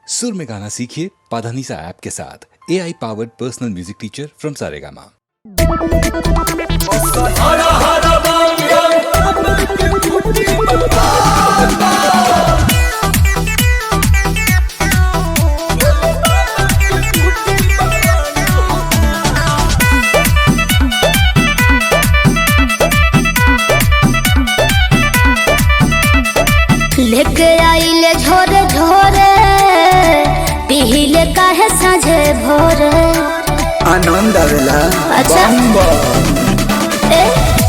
सुर में गाना सीखिए पाधानीसा ऐप के साथ। AI powered personal music teacher from Saregama. लेके आइले झोरे झोरे पीले काहे साझे भोरे आनंद आवेला। अच्छा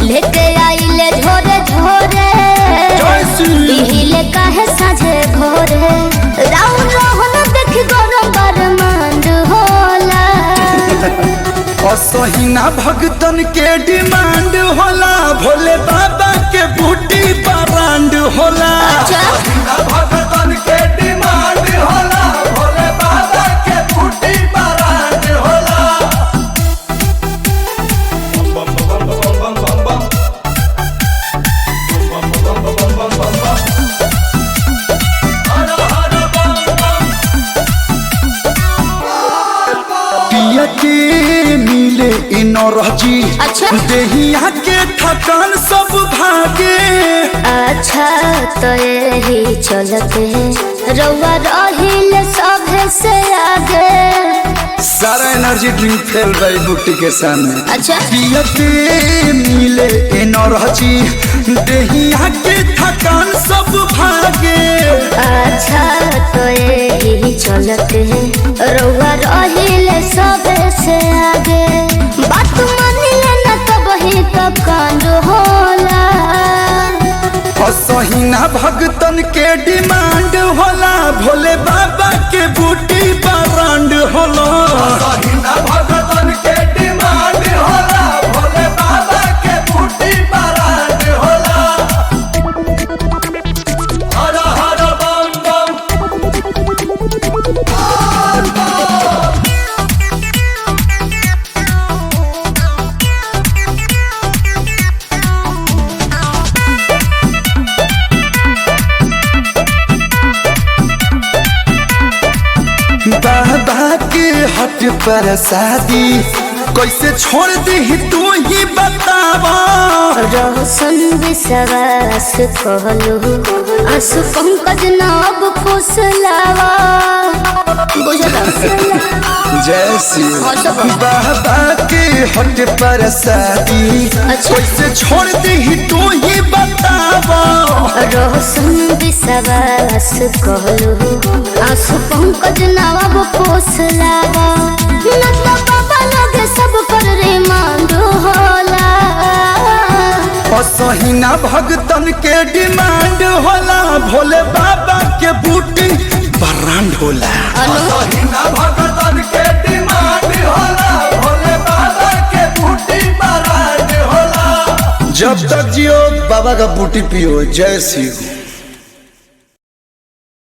लेके आइले झोरे झोरे पीले काहे साझे भोरे राउंड रोहन देख गरम बरमांड होला असहिना भगतन के डिमांड होला, भोले बाबा के बूटी बरांड होला। असहिना भगतन के डिमांड होला, भोले बाबा के बूटी बरांड होला। बम बम बम बम बम बम बम बम बम बम बम हर हर बम बम पिया के मिले इनरजी। अच्छा देहिया के थकान सब भागे। अच्छा तो यही चलते रउआ रहिले सभे से आगे। सारा एनर्जी ड्रिंक फेल गई बूटी के सामने। अच्छा पिया के मिले एनर्जी, देहिया के थकान सब भागे। अच्छा तो यही चलते रउआ रहिले सभे से आगे। बात मानिले न तब ही तो कांड होला। असहिना भगतन के डिमांड होला, भोले बाबा के बूटी बरांड होला। असहिना भगतन के डिमांड होला, भोले बाबा के बूटी बरांड होला। हर हर बम बम बाबा के हट पर शादी कैसे छोड़ दी तू ही बतावा। रोशन विश्वास कहलू आंसू पंकज नाब फुसलावा। जय श्री बाबा के हट पर शादी कैसे छोड़ दी तू ही बतावा। रोशन विश्वास कहलू आंसू पंकज नाब फुसलावा। मतलब बाबा लगे सब पर रिमांड होला। असहिना भगतन के डिमांड होला, भोले बाबा के बूटी बरांड होला। असहिना भगतन के डिमांड होला, भोले बाबा के बूटी बरांड होला। जब तक जियो बाबा का बूटी पियो। जय शिव।